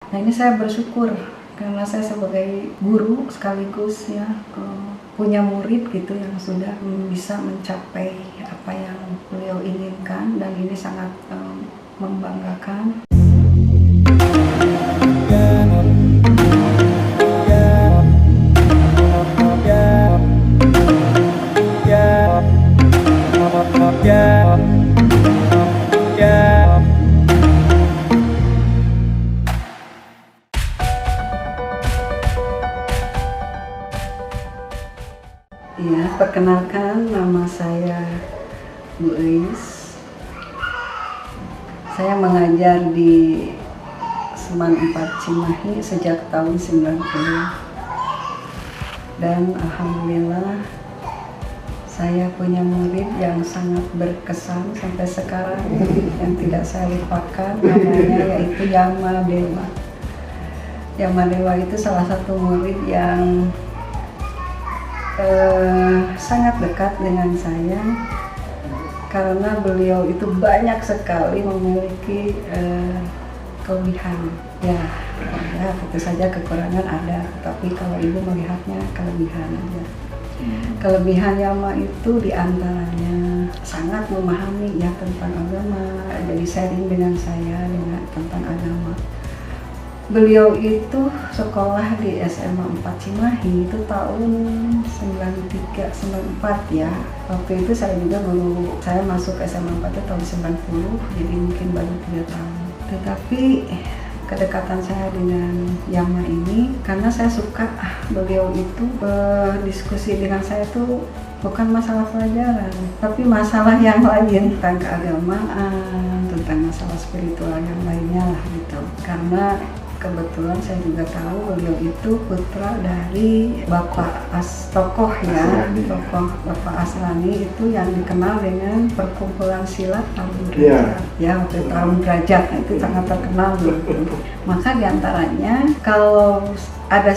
Nah ini saya bersyukur karena saya sebagai guru sekaligus ya punya murid gitu yang sudah bisa mencapai apa yang beliau inginkan, dan ini sangat membanggakan. Ya, perkenalkan, nama saya Bu Eis. Saya mengajar di Seman 4 Cimahi sejak tahun 90. Dan alhamdulillah saya punya murid yang sangat berkesan sampai sekarang yang tidak saya lupakan, namanya yaitu Yama Dewa. Yama Dewa itu salah satu murid yang sangat dekat dengan saya karena beliau itu banyak sekali memiliki kelebihan. Ya, tentu saja kekurangan ada, tapi kalau ibu melihatnya kelebihan aja. Kelebihan Yama itu diantaranya sangat memahami ya tentang agama, jadi sharing dengan saya tentang agama. Beliau itu sekolah di SMA 4 Cimahi itu tahun 93-94 ya. Waktu itu saya juga saya masuk SMA 4 itu tahun 90, jadi mungkin baru 3 tahun. Tetapi kedekatan saya dengan Yama ini karena saya suka beliau itu berdiskusi dengan saya tuh bukan masalah pelajaran, tapi masalah yang lain tentang keagamaan, tentang masalah spiritual yang lainnya lah gitu. Karena kebetulan saya juga tahu beliau itu putra dari Bapak tokoh Bapak Asrani itu yang dikenal dengan perkumpulan silat Tarung Derajat. Ya, waktu Tarung Derajat itu sangat terkenal gitu. Maka diantaranya kalau ada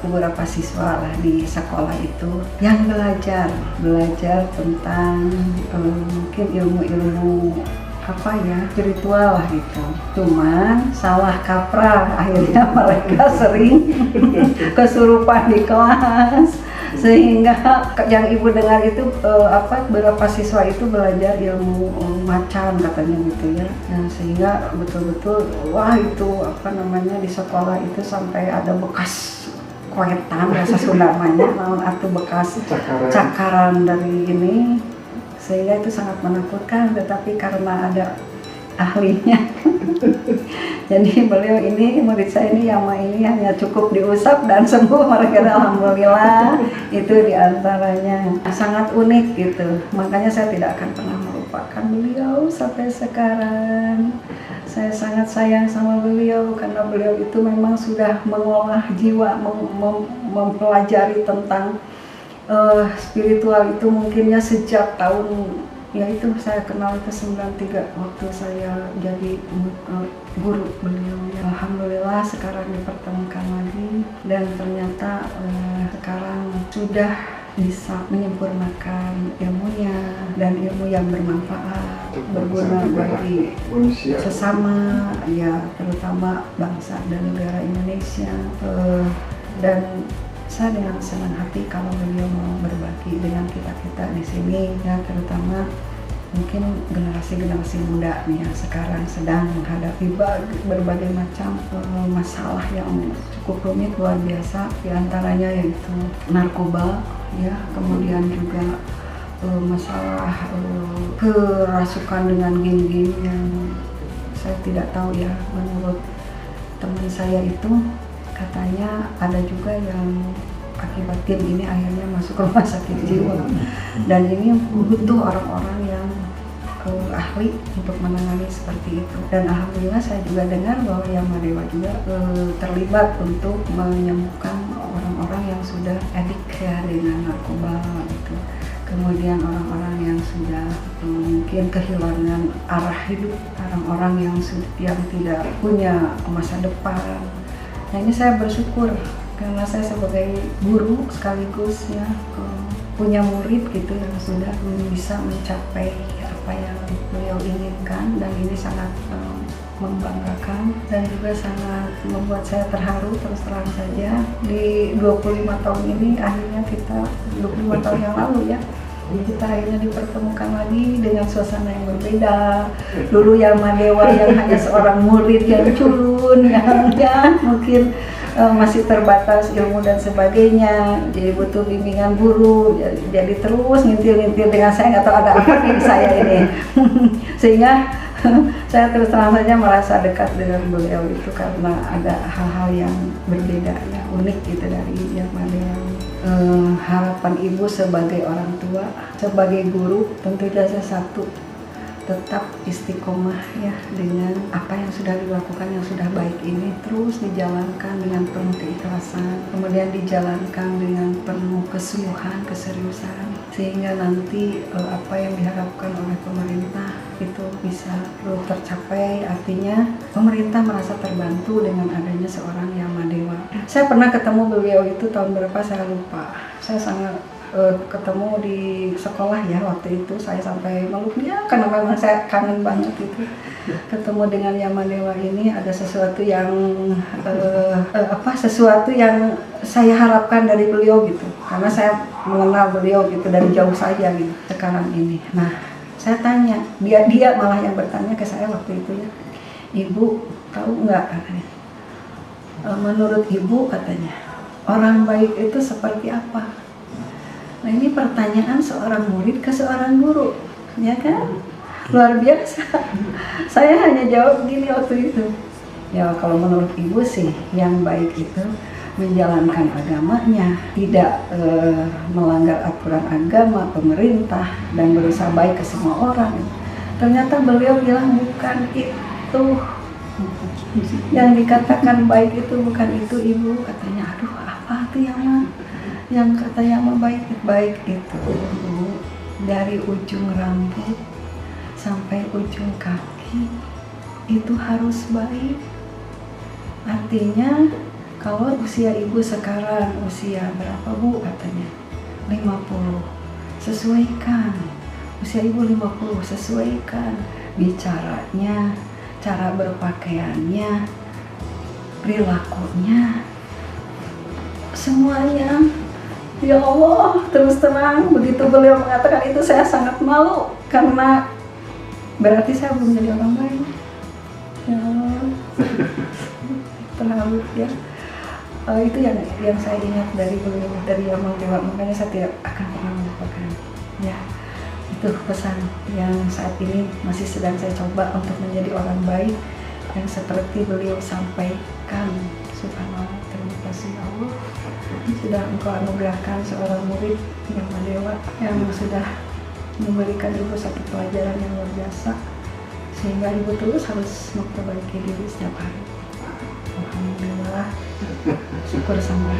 beberapa siswa lah di sekolah itu yang belajar tentang mungkin ilmu-ilmu spiritual lah gitu. Cuman salah kaprah, akhirnya mereka sering kesurupan di kelas, sehingga yang ibu dengar itu beberapa siswa itu belajar ilmu macan katanya gitu ya. Nah, sehingga betul-betul itu di sekolah itu sampai ada bekas koetan bahasa Sunda namanya, atau bekas cakaran dari ini. Sehingga itu sangat menakutkan, tetapi karena ada ahlinya jadi beliau ini, murid saya ini, Yama ini hanya cukup diusap dan sembuh mereka, alhamdulillah. Itu diantaranya sangat unik gitu, makanya saya tidak akan pernah melupakan beliau sampai sekarang. Saya sangat sayang sama beliau karena beliau itu memang sudah mengolah jiwa, mempelajari tentang spiritual itu mungkinnya sejak tahun itu saya kenal itu 93 waktu saya jadi guru beliau. Alhamdulillah sekarang dipertemukan lagi, dan ternyata sekarang sudah bisa menyempurnakan ilmunya, dan ilmu yang bermanfaat, berguna bagi sesama ya, terutama bangsa dan negara Indonesia. Dan saya dengan senang hati kalau beliau mau berbagi dengan kita di sini ya, terutama mungkin generasi muda nih ya, sekarang sedang menghadapi berbagai macam masalah yang cukup rumit luar biasa, diantaranya yaitu narkoba ya, kemudian juga masalah kerasukan dengan game-game yang saya tidak tahu ya. Menurut teman saya itu katanya ada juga yang akibat game ini akhirnya masuk rumah sakit jiwa, dan ini butuh orang-orang yang ahli untuk menangani seperti itu. Dan alhamdulillah saya juga dengar bahwa Yama Dewa juga terlibat untuk menyembuhkan orang-orang yang sudah edik ya dengan narkoba gitu. Kemudian orang-orang yang sudah mungkin kehilangan arah hidup, orang-orang yang tidak punya masa depan. Nah ini saya bersyukur karena saya sebagai guru sekaligus ya punya murid gitu yang sudah bisa mencapai apa yang beliau inginkan, dan ini sangat membanggakan dan juga sangat membuat saya terharu. Terus terang saja di 25 tahun ini akhirnya kita 25 tahun yang lalu ya, kita akhirnya dipertemukan lagi dengan suasana yang berbeda. Dulu Yama Dewa yang hanya seorang murid yang culun, yang ya, mungkin masih terbatas ilmu dan sebagainya, jadi butuh bimbingan guru, jadi terus ngintil-ngintil dengan saya, nggak tahu ada apa di saya ini. Sehingga saya terus terang saja merasa dekat dengan beliau itu karena ada hal-hal yang berbeda ya, unik gitu dari Yama Dewa. Harapan ibu sebagai orang tua, sebagai guru, tentu saja satu, tetap istiqomah ya dengan apa yang sudah dilakukan, yang sudah baik ini terus dijalankan dengan penuh keikhlasan, kemudian dijalankan dengan penuh kesungguhan, keseriusan, sehingga nanti apa yang diharapkan oleh pemerintah itu bisa tercapai. Artinya pemerintah merasa terbantu dengan adanya seorang Yama Dewa. Saya pernah ketemu beliau itu tahun berapa saya lupa, saya sangat ketemu di sekolah ya, waktu itu saya sampai meluk dia karena memang saya kangen banget itu ketemu dengan Yama Dewa ini. Ada sesuatu yang sesuatu yang saya harapkan dari beliau gitu, karena saya mengenal beliau gitu dari jauh saja gitu sekarang ini. Nah, saya tanya, dia malah yang bertanya ke saya waktu itu ya, "Ibu tahu nggak," katanya, "menurut ibu," katanya, "orang baik itu seperti apa?" Nah, ini pertanyaan seorang murid ke seorang guru, ya kan? Luar biasa. Saya hanya jawab gini waktu itu, ya kalau menurut ibu sih yang baik itu menjalankan agamanya, tidak melanggar aturan agama, pemerintah, dan berusaha baik ke semua orang. Ternyata beliau bilang bukan itu. Yang dikatakan baik itu bukan itu, ibu, katanya. Aduh, apa tuh yang kata Yama baik itu dari ujung rambut sampai ujung kaki itu harus baik. Artinya kalau usia ibu sekarang usia berapa, Bu? Katanya 50. Sesuaikan. Usia ibu 50, sesuaikan bicaranya, cara berpakaiannya, perilakunya, semuanya. Ya Allah, terus terang begitu beliau mengatakan itu saya sangat malu karena berarti saya belum jadi orang baik. Ya Allah, terlalu ya. Itu yang saya ingat dari beliau, dari Yama Dewa, makanya saya tidak akan pernah melupakan. Ya, itu pesan yang saat ini masih sedang saya coba untuk menjadi orang baik yang seperti beliau sampaikan. Subhanallah, terima kasih Allah sudah Engkau anugerahkan seorang murid Yama Dewa yang sudah memberikan ibu satu pelajaran yang luar biasa, sehingga ibu terus harus memperbaiki diri setiap hari. Alhamdulillah, syukur sama.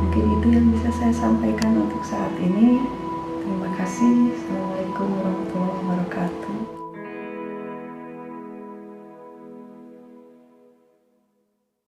Mungkin itu yang bisa saya sampaikan untuk saat ini. Terima kasih.